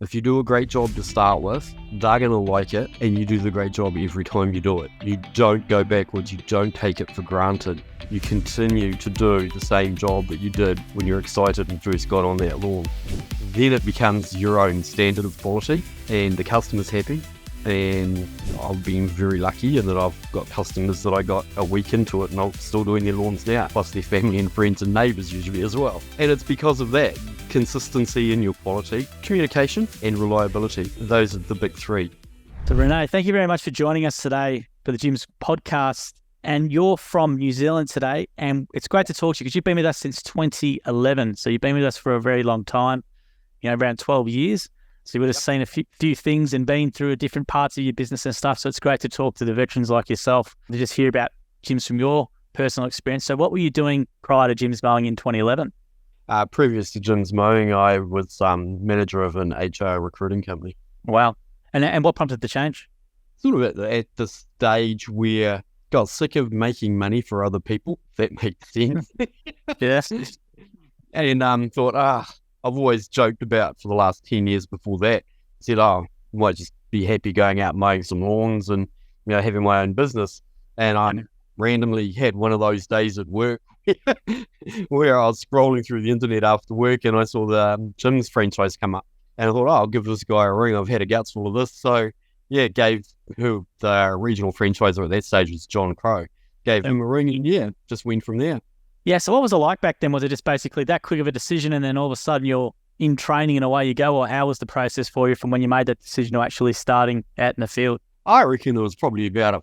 If you do a great job to start with, they're going to like it, and you do the great job every time you do it. You don't go backwards. You don't take it for granted. You continue to do the same job that you did when you're excited and first got on that lawn. Then it becomes your own standard of quality, and the customer's happy. And I've been very lucky in that I've got customers that I got a week into it and I'm still doing their lawns now, plus their family and friends and neighbours usually as well. And it's because of that. Consistency in your quality, communication and reliability. Those are the big three. So Rene, thank you very much for joining us today for the Jim's podcast. And you're from New Zealand today, and it's great to talk to you because you've been with us since 2011. So you've been with us for a very long time, around 12 years. So you would have seen a few things and been through different parts of your business and stuff. So it's great to talk to the veterans like yourself to just hear about Jim's from your personal experience. So what were you doing prior to Jim's Mowing in 2011? Previous to Jim's Mowing, I was manager of an HR recruiting company. Wow. And what prompted the change? Sort of at the stage where got sick of making money for other people, if that makes sense. Yes. And thought, I've always joked about for the last 10 years before that, said, I might just be happy going out mowing some lawns and, having my own business. And I randomly had one of those days at work where I was scrolling through the internet after work and I saw the Jim's franchise come up. And I thought, I'll give this guy a ring. I've had a guts full of this. So, gave who the regional franchisor at that stage was John Crow. Gave him a ring and, just went from there. Yeah, so what was it like back then? Was it just basically that quick of a decision and then all of a sudden you're in training and away you go? Or how was the process for you from when you made that decision to actually starting out in the field? I reckon it was probably about a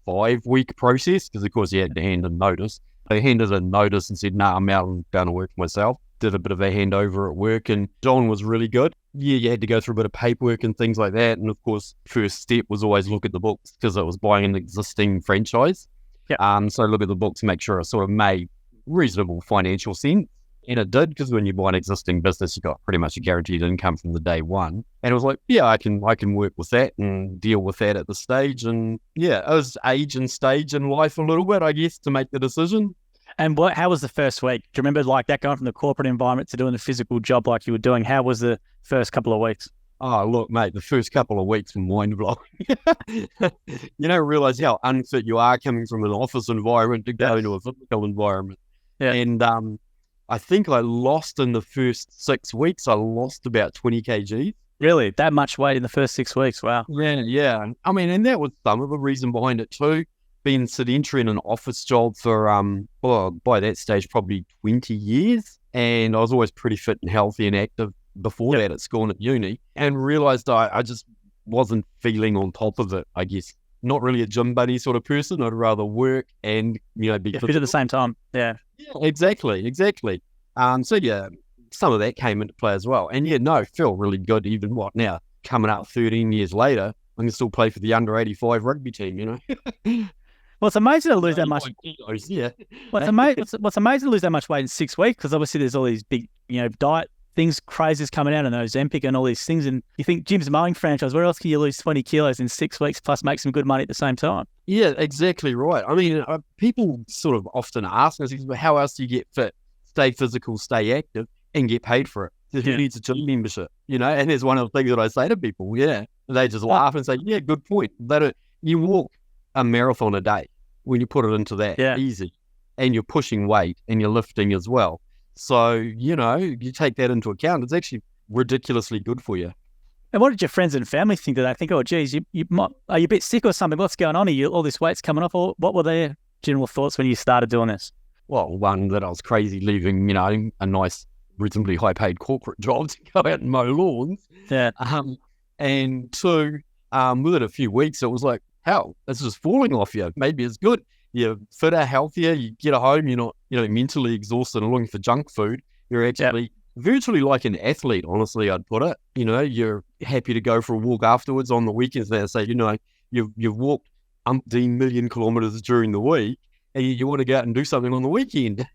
5-week process because, of course, you had to hand a notice. I handed a notice and said, I'm out and going to work for myself. Did a bit of a handover at work and John was really good. Yeah, you had to go through a bit of paperwork and things like that. And, of course, first step was always look at the books because it was buying an existing franchise. Yep. So look at the books, make sure it sort of made reasonable financial sense. And it did, because when you buy an existing business, you got pretty much a guaranteed income from the day one. And it was like, I can work with that and deal with that at the stage. And it was age and stage in life a little bit, I guess, to make the decision. And how was the first week? Do you remember like that going from the corporate environment to doing the physical job like you were doing? How was the first couple of weeks? Oh, look, mate, the first couple of weeks were mind-blowing. You don't realise how unfit you are coming from an office environment to go into a physical environment. Yeah. And I think I lost in the first 6 weeks, I lost about 20 kgs. Really? That much weight in the first 6 weeks? Wow. Yeah. I mean, and that was some of the reason behind it too. Being sedentary in an office job for, by that stage, probably 20 years. And I was always pretty fit and healthy and active before that at school and at uni. And realised I just wasn't feeling on top of it, I guess. Not really a gym buddy sort of person. I'd rather work and, be fit at the same time. Yeah, exactly. So some of that came into play as well. And feel really good even now, coming up 13 years later, I can still play for the under 85 rugby team, Well, it's amazing to lose that much. Kilos, yeah. What's amazing to lose that much weight in 6 weeks because obviously there's all these big, diet things, crazies coming out and Ozempic and all these things. And you think Jim's Mowing franchise, where else can you lose 20 kilos in 6 weeks plus make some good money at the same time? Yeah, exactly right. I mean, people sort of often ask us, how else do you get fit, stay physical, stay active and get paid for it? Who needs a gym membership? And there's one of the things that I say to people, they just laugh and say, good point. You walk a marathon a day when you put it into that easy and you're pushing weight and you're lifting as well. So, you take that into account, it's actually ridiculously good for you. And what did your friends and family think? Did they think, oh, geez, are you a bit sick or something? What's going on? All this weight's coming off? Or what were their general thoughts when you started doing this? Well, one, that I was crazy leaving, a nice, reasonably high-paid corporate job to go out and mow lawns. Yeah. And two, within a few weeks, it was like, hell, this is falling off you. Maybe it's good. You're fitter, healthier, you get home, you're not, mentally exhausted and looking for junk food. You're actually virtually like an athlete, honestly, I'd put it. You're happy to go for a walk afterwards on the weekends. They say, you've walked umpteen million kilometres during the week and you want to go out and do something on the weekend.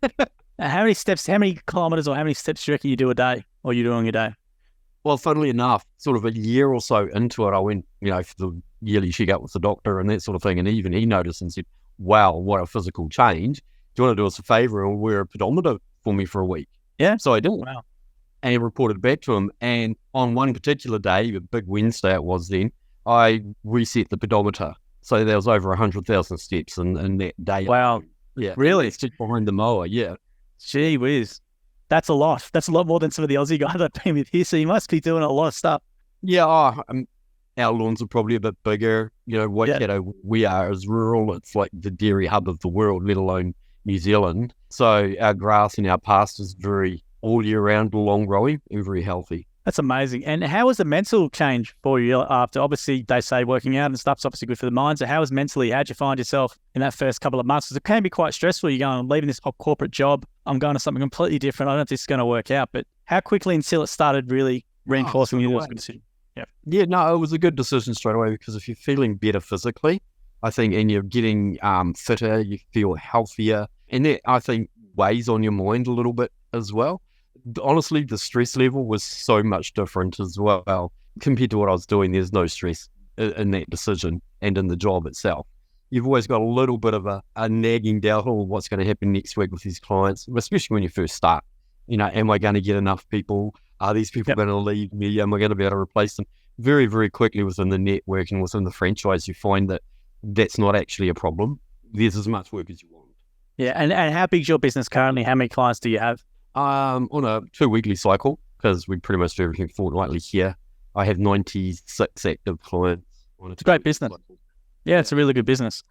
How many kilometres or how many steps do you reckon you do a day or you're doing a day? Well, funnily enough, sort of a year or so into it, I went, for the yearly check-up with the doctor and that sort of thing. And even he noticed and said, wow, what a physical change. Do you want to do us a favour and wear a pedometer for me for a week? Yeah. So I did. Wow. and reported back to him. And on one particular day, a big Wednesday it was then, I reset the pedometer. So there was over 100,000 steps in that day. Wow. Yeah. Really? It's just behind the mower, yeah. Gee whiz. That's a lot. That's a lot more than some of the Aussie guys I've been with here. So you must be doing a lot of stuff. Yeah, our lawns are probably a bit bigger. Waikato, we are as rural. It's like the dairy hub of the world, let alone New Zealand. So our grass and our pastures very all year round, long growing and very healthy. That's amazing. And how was the mental change for you after? Obviously, they say working out and stuff's obviously good for the mind. So how was mentally? How'd you find yourself in that first couple of months? Because it can be quite stressful. You're going, I'm leaving this hot corporate job. I'm going to something completely different. I don't know if this is going to work out. But how quickly until it started really reinforcing you? It was a good decision. Yeah, no, it was a good decision straight away because if you're feeling better physically, I think, and you're getting fitter, you feel healthier. And that, I think, weighs on your mind a little bit as well. Honestly, the stress level was so much different as well compared to what I was doing. There's no stress in that decision and in the job itself. You've always got a little bit of a nagging doubt on what's going to happen next week with these clients, especially when you first start. Am I going to get enough people? Are these people going to leave me? Am I going to be able to replace them? Very, very quickly within the network and within the franchise, you find that that's not actually a problem. There's as much work as you want. Yeah, and how big's your business currently? How many clients do you have? On a 2-weekly cycle, because we pretty much do everything fortnightly here. I have 96 active clients. It's a great business. Cycle. Yeah, it's a really good business.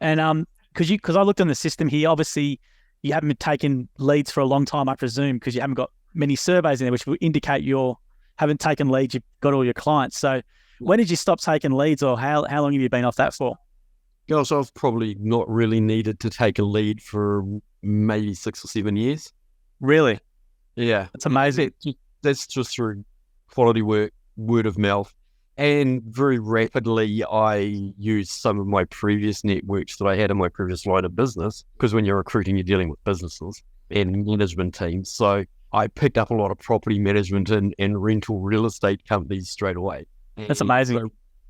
And because I looked on the system here, obviously you haven't been taking leads for a long time, I presume, because you haven't got many surveys in there, which will indicate you haven't taken leads. You've got all your clients. So when did you stop taking leads, or how long have you been off that for? Yeah, so I've probably not really needed to take a lead for maybe 6 or 7 years. Really? Yeah. That's amazing. That's just through quality work, word of mouth. And very rapidly, I used some of my previous networks that I had in my previous line of business, because when you're recruiting, you're dealing with businesses and management teams. So I picked up a lot of property management and rental real estate companies straight away. That's amazing. So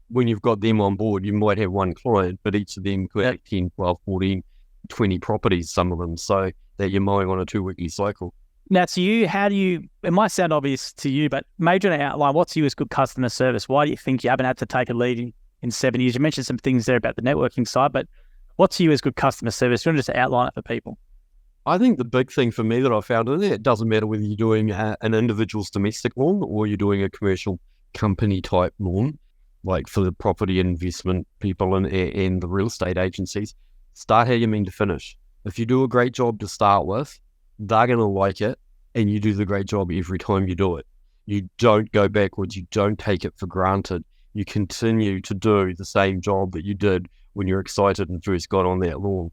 when you've got them on board, you might have one client, but each of them could have 10, 12, 14, 20 properties, some of them. So that you're mowing on a 2-weekly cycle. Now, to you, how do you, it might sound obvious to you, but major outline, what's you as good customer service? Why do you think you haven't had to take a lead in 7 years? You mentioned some things there about the networking side, but what's you as good customer service? Do you want to just outline it for people? I think the big thing for me that I found in it doesn't matter whether you're doing an individual's domestic lawn or you're doing a commercial company type lawn, like for the property investment people and the real estate agencies, start how you mean to finish. If you do a great job to start with, they're going to like it, and you do the great job every time you do it. You don't go backwards. You don't take it for granted. You continue to do the same job that you did when you're excited and first got on that lawn.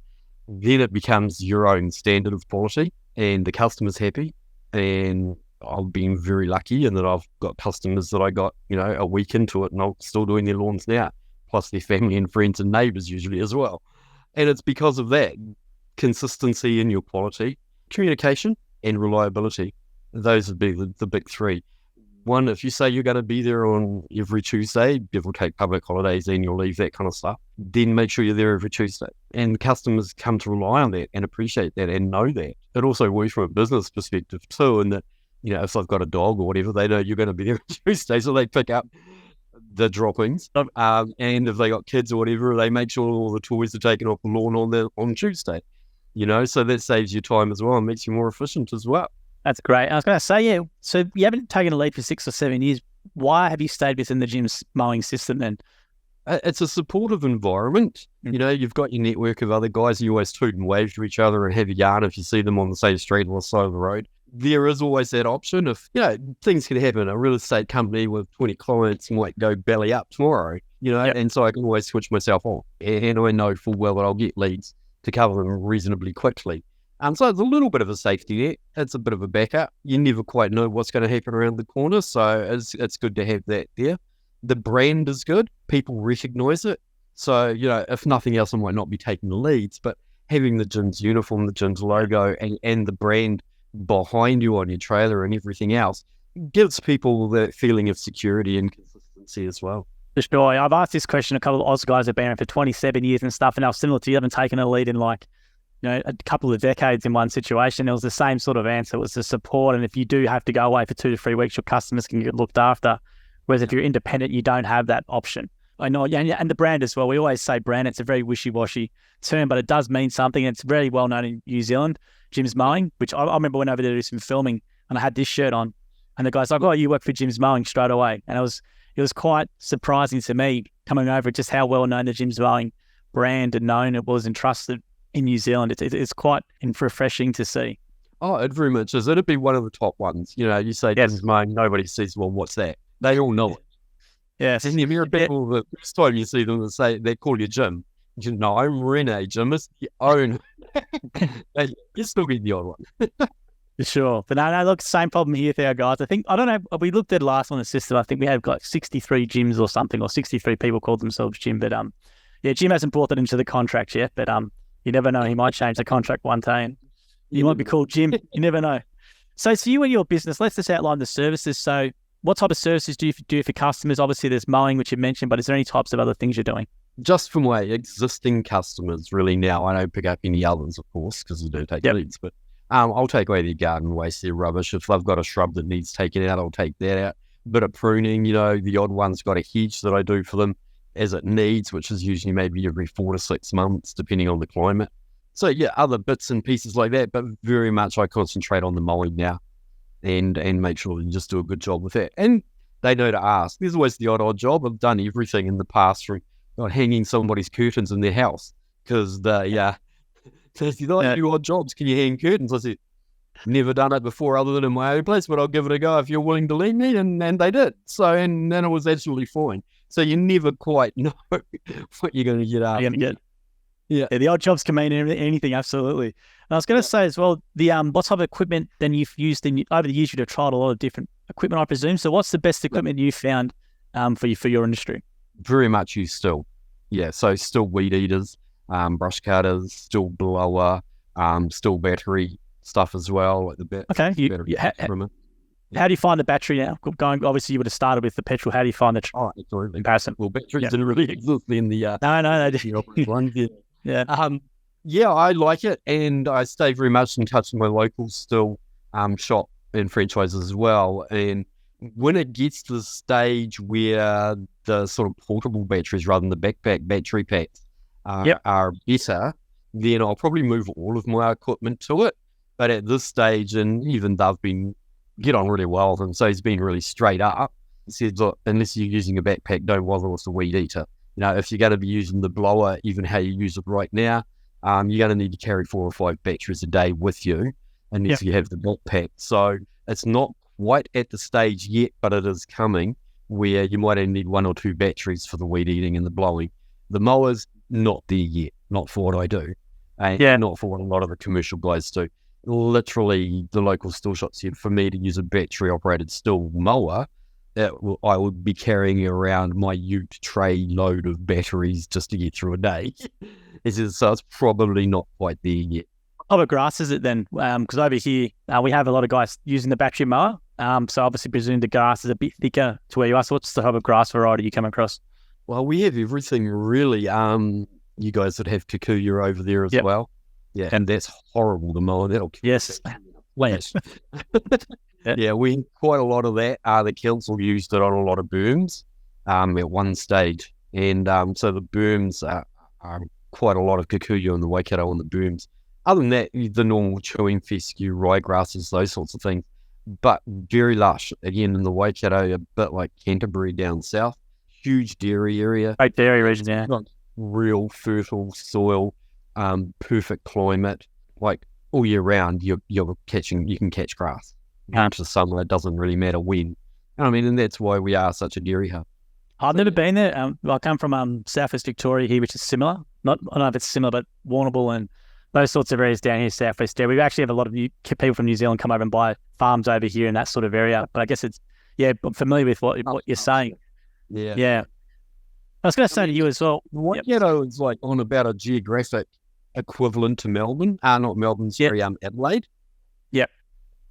Then it becomes your own standard of quality, and the customer's happy. And I've been very lucky in that I've got customers that I got, a week into it, and I'm still doing their lawns now, plus their family and friends and neighbours usually as well. And it's because of that. Consistency in your quality, communication, and reliability. Those would be the big three. One, if you say you're going to be there on every Tuesday, give or take public holidays, annual leave, that kind of stuff, then make sure you're there every Tuesday. And customers come to rely on that and appreciate that and know that. It also works from a business perspective too, in that, if I've got a dog or whatever, they know you're going to be there on Tuesday, so they pick up the droppings. And if they got kids or whatever, they make sure all the toys are taken off the lawn on Tuesday. So that saves you time as well and makes you more efficient as well. That's great. I was going to say, yeah, so you haven't taken a lead for 6 or 7 years. Why have you stayed within the gym's mowing system then? It's a supportive environment. You've got your network of other guys, and you always toot and wave to each other and have a yarn if you see them on the same street or the side of the road. There is always that option of, things can happen. A real estate company with 20 clients might go belly up tomorrow, and so I can always switch myself on. And I know full well that I'll get leads to cover them reasonably quickly. So it's a little bit of a safety net. It's a bit of a backup. You never quite know what's going to happen around the corner, so it's good to have that there. The brand is good. People recognise it. So, if nothing else, I might not be taking the leads, but having the gym's uniform, the gym's logo, and the brand behind you on your trailer and everything else gives people that feeling of security and consistency as well. For sure. I've asked this question a couple of Oz guys have been around for 27 years and stuff, and I was similar to you, haven't taken a lead in like a couple of decades in one situation. It was the same sort of answer. It was the support. And if you do have to go away for 2 to 3 weeks, your customers can get looked after. Whereas if you're independent, you don't have that option. I know, and the brand as well. We always say brand. It's a very wishy-washy term, but it does mean something. It's very well known in New Zealand, Jim's Mowing, which I remember when over there to do some filming and I had this shirt on and the guy's like, oh, you work for Jim's Mowing straight away. And it was quite surprising to me coming over just how well known the Jim's Mowing brand and known it was and trusted in New Zealand. It's quite refreshing to see. Oh, it very much is. It'd be one of the top ones. You say Jim's Mowing, nobody says, well, what's that? They all know it. Yes. And if you're a people, the first time you see them, they call you Jim. No, I'm Rene. Jim is the own. You still get the odd one. For sure. But no, look, same problem here with our guys. I don't know, we looked at last on the system. I think we had like 63 gyms or something, or 63 people called themselves Jim. But Jim hasn't brought that into the contract yet. But you never know. He might change the contract one day and you might be called Jim. You never know. So you and your business, let's just outline the services. So what type of services do you do for customers? Obviously, there's mowing, which you mentioned, but is there any types of other things you're doing? Just for my existing customers, really now. I don't pick up any others, of course, because I don't take leads. But I'll take away their garden waste, their rubbish. If they've got a shrub that needs taken out, I'll take that out. Bit of pruning, the odd one's got a hedge that I do for them as it needs, which is usually maybe every 4 to 6 months, depending on the climate. So, other bits and pieces like that, but very much I concentrate on the mowing now. And make sure you just do a good job with that. And they know to ask. There's always the odd job. I've done everything in the past from hanging somebody's curtains in their house because says, you like your odd jobs, can you hang curtains? I said, never done it before other than in my own place, but I'll give it a go if you're willing to leave me. And they did. So, and then it was absolutely fine. So you never quite know what you're going to get after. Yeah, the odd jobs can mean anything, absolutely. And I was going to say as well, the what type of equipment then you've used over the years? You'd have tried a lot of different equipment, I presume. So what's the best equipment you found for your industry? Very much use still. Yeah, so still weed eaters, brush cutters, still blower, still battery stuff as well. Like the battery. How do you find the battery now? Obviously, you would have started with the petrol. How do you find the comparison? Well, batteries didn't really exist in the no, they didn't. Yeah, I like it, and I stay very much in touch with my local still shop and franchises as well. And when it gets to the stage where the sort of portable batteries rather than the backpack battery packs are better, then I'll probably move all of my equipment to it. But at this stage, and even they've get on really well with him, so he's been really straight up. He said, look, unless you're using a backpack, don't bother with the weed eater. If you're going to be using the blower, even how you use it right now, you're going to need to carry 4 or 5 batteries a day with you unless you have the backpack. So it's not quite at the stage yet, but it is coming where you might only need 1 or 2 batteries for the weed eating and the blowing. The mower's not there yet, not for what I do, and not for what a lot of the commercial guys do. Literally, the local still shop said for me to use a battery-operated still mower, I would be carrying around my ute tray load of batteries just to get through a day. So it's probably not quite there yet. What type of grass is it then? Because over here, we have a lot of guys using the battery mower. So obviously presume the grass is a bit thicker to where you are. So what's the type of grass variety you come across? Well, we have everything really. You guys would have kikuyu over there as well. Yeah, and that's horrible, the mower. That'll kill Yes. Yeah, we have quite a lot of that. The council used it on a lot of booms at one stage. And so the booms are quite a lot of kikuyu in the Waikato on the booms. Other than that, the normal chewing fescue, ryegrasses, those sorts of things. But very lush. Again, in the Waikato, a bit like Canterbury down south. Huge dairy area. Great dairy region, yeah. Real fertile soil, perfect climate. Like all year round, you can catch grass. After summer, it doesn't really matter when. And that's why we are such a dairy hub. I've never been there. I come from Southwest Victoria here, which is similar. I don't know if it's similar, but Warrnambool and those sorts of areas down here, Southwest there. We actually have a lot of people from New Zealand come over and buy farms over here in that sort of area. But I guess it's, I'm familiar with what you're saying. Yeah. I was going to say to you as well. Waikato is like on about a geographic equivalent to Melbourne. Not Melbourne, sorry, Adelaide. Yep.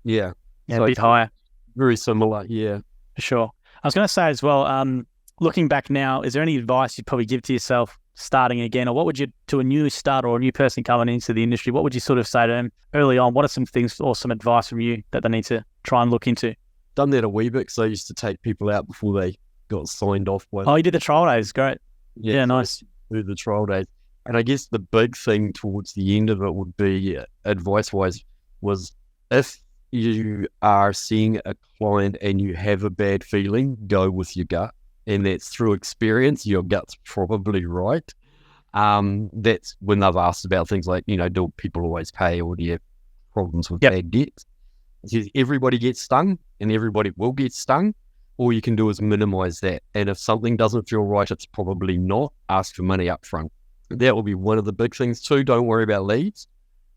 Yeah. Yeah, so a bit higher. Very similar, yeah. For sure. I was going to say as well, looking back now, is there any advice you'd probably give to yourself starting again, or what would you, to a new starter or a new person coming into the industry, what would you sort of say to them early on? What are some things or some advice from you that they need to try and look into? Done that a wee bit, because I used to take people out before they got signed off by. Oh, you did the trial days. Great. Yeah, nice. Do the trial days. And I guess the big thing towards the end of it would be, advice-wise, was if you are seeing a client and you have a bad feeling, go with your gut. And that's through experience. Your gut's probably right. That's when they've asked about things like, do people always pay, or do you have problems with bad debts? Everybody gets stung, and everybody will get stung. All you can do is minimize that. And if something doesn't feel right, it's probably not. Ask for money up front. That will be one of the big things too. Don't worry about leads.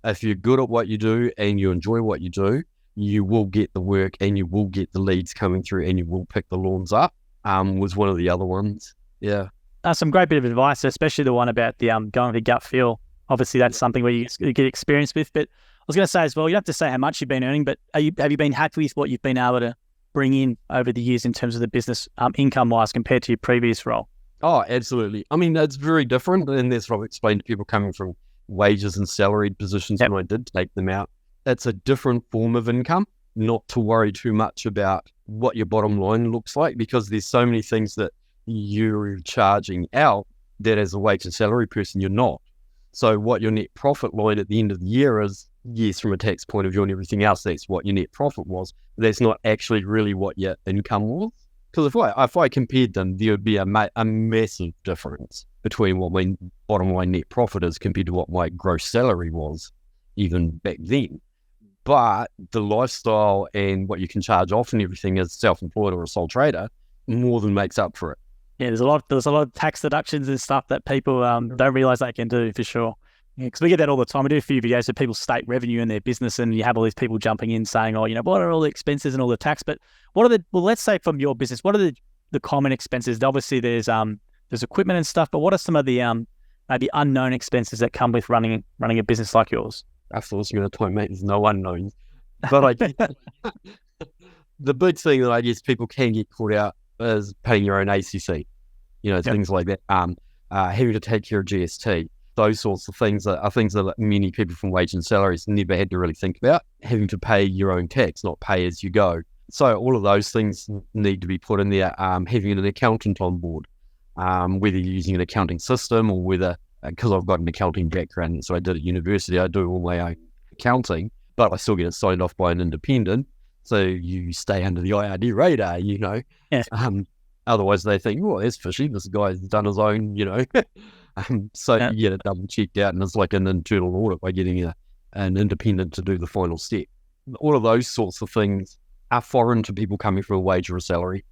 If you're good at what you do and you enjoy what you do, you will get the work and you will get the leads coming through, and you will pick the lawns up. Was one of the other ones. Yeah. Some great bit of advice, especially the one about the going with the gut feel. Obviously, that's something where you get experience with. But I was going to say as well, you don't have to say how much you've been earning, but have you been happy with what you've been able to bring in over the years in terms of the business income-wise compared to your previous role? Oh, absolutely. I mean, it's very different, and that's what I've explained to people coming from wages and salaried positions when I did take them out. It's a different form of income, not to worry too much about what your bottom line looks like, because there's so many things that you're charging out that as a wage and salary person, you're not. So what your net profit line at the end of the year is, yes, from a tax point of view and everything else, that's what your net profit was. That's not actually really what your income was. Because if I compared them, there would be a massive difference between what my bottom line net profit is compared to what my gross salary was, even back then. But the lifestyle and what you can charge off and everything as self-employed or a sole trader more than makes up for it. Yeah, there's a lot of tax deductions and stuff that people don't realize they can do, for sure. Because we get that all the time. We do a few videos where people state revenue in their business, and you have all these people jumping in saying, what are all the expenses and all the tax? But let's say from your business, what are the common expenses? Obviously there's equipment and stuff, but what are some of the maybe unknown expenses that come with running a business like yours? I thought I was going to point, mate, there's no unknowns. But the big thing that I guess people can get caught out is paying your own ACC, things like that. Having to take care of GST, those sorts of things are things that many people from wage and salaries never had to really think about. Having to pay your own tax, not pay as you go. So all of those things need to be put in there. Having an accountant on board, whether you're using an accounting system or whether, because I've got an accounting background, so I did at university, I do all my own accounting, but I still get it signed off by an independent. So you stay under the IRD radar, Yeah. Otherwise they think, oh, that's fishy. This guy's done his own, So you get it double checked out, and it's like an internal audit by getting an independent to do the final step. All of those sorts of things are foreign to people coming from a wage or a salary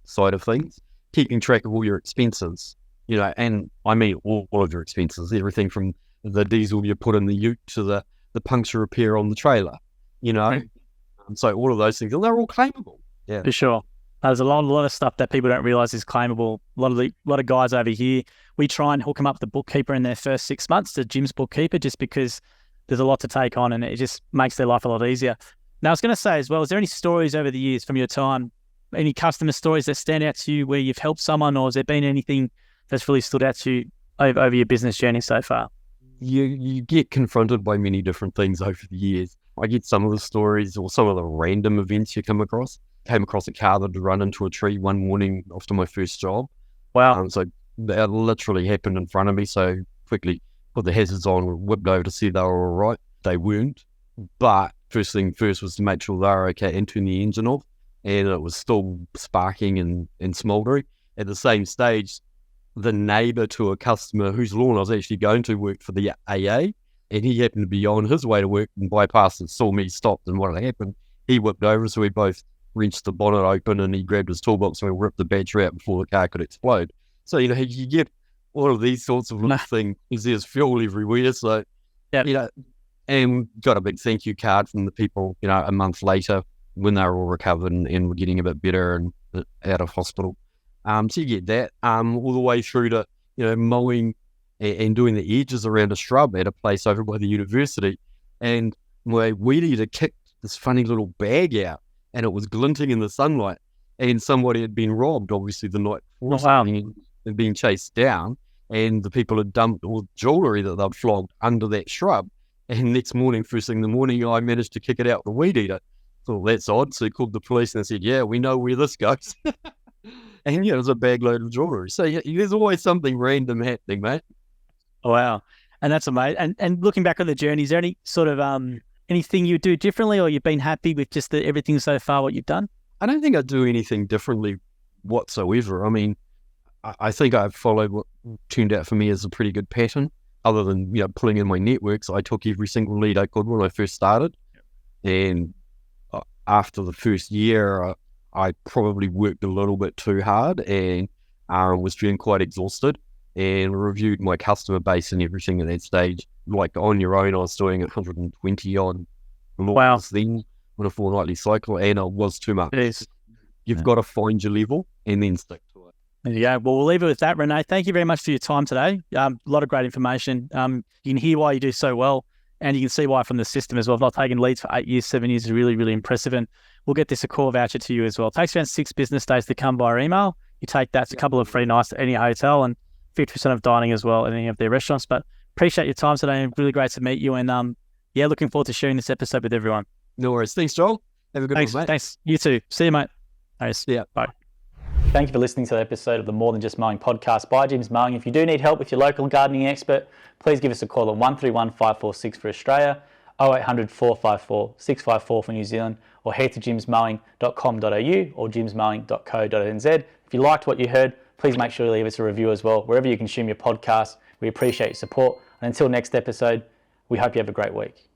side of things. Keeping track of all your expenses, and I mean all of your expenses, everything from the diesel you put in the ute to the puncture repair on the trailer, So all of those things, and they're all claimable. Yeah, for sure. There's a lot of stuff that people don't realize is claimable. A lot of guys over here, we try and hook them up with the bookkeeper in their first 6 months, the gym's bookkeeper, just because there's a lot to take on, and it just makes their life a lot easier. Now, I was going to say as well, is there any stories over the years from your time, any customer stories that stand out to you where you've helped someone, or has there been anything that's really stood out to you over your business journey so far? You get confronted by many different things over the years. I get some of the stories or some of the random events you come across. Came across a car that had run into a tree one morning after my first job. Wow. So that literally happened in front of me. So quickly put the hazards on, whipped over to see they were all right. They weren't. But first thing first was to make sure they were okay and turn the engine off. And it was still sparking and smouldering. At the same stage, the neighbour to a customer whose lawn I was actually going to worked for the AA. And he happened to be on his way to work and bypassed and saw me stopped. And what had happened, he whipped over. So we both wrenched the bonnet open, and he grabbed his toolbox and we ripped the battery out before the car could explode. So, you get all of these sorts of little things. There's fuel everywhere. So, and got a big thank you card from the people, a month later when they were all recovered and were getting a bit better and out of hospital. So you get that all the way through to, mowing and doing the edges around a shrub at a place over by the university. And my weed eater kicked this funny little bag out, and it was glinting in the sunlight, and somebody had been robbed, obviously, the night before. Wow. And being chased down. and the people had dumped all the jewellery that they'd flogged under that shrub. And next morning, first thing in the morning, I managed to kick it out the weed eater. Thought, that's odd. So he called the police and they said, yeah, we know where this goes. And yeah, it was a bag load of jewellery. So yeah, there's always something random happening, mate. Wow. And that's amazing. And looking back on the journey, is there any sort of anything you do differently, or you've been happy with just everything so far, what you've done? I don't think I do anything differently whatsoever. I mean, I think I've followed what turned out for me as a pretty good pattern, other than, pulling in my networks. I took every single lead I could when I first started. And after the first year, I probably worked a little bit too hard and was feeling quite exhausted, and reviewed my customer base and everything at that stage. Like on your own, I was doing 120 odd laws then on a fortnightly cycle, and it was too much. It is. You've got to find your level and then stick to it. There you go. Well, we'll leave it with that, Rene. Thank you very much for your time today. A lot of great information. You can hear why you do so well, and you can see why from the system as well. I've not taken leads for 8 years, 7 years is really, really impressive. And we'll get this a core voucher to you as well. It takes around 6 business days to come via email. You take that, it's a couple of free nights at any hotel, and 50% of dining as well at any of their restaurants. But appreciate your time today, and really great to meet you. And looking forward to sharing this episode with everyone. No worries. Thanks, Joel. Have a good one, mate. Thanks. You too. See you, mate. Thanks. Yeah. Bye. Thank you for listening to the episode of the More Than Just Mowing podcast by Jim's Mowing. If you do need help with your local gardening expert, please give us a call on 131 546 for Australia, 0800 454 654 for New Zealand, or head to jimsmowing.com.au or jimsmowing.co.nz. If you liked what you heard, please make sure to leave us a review as well, wherever you consume your podcast. We appreciate your support. And until next episode, we hope you have a great week.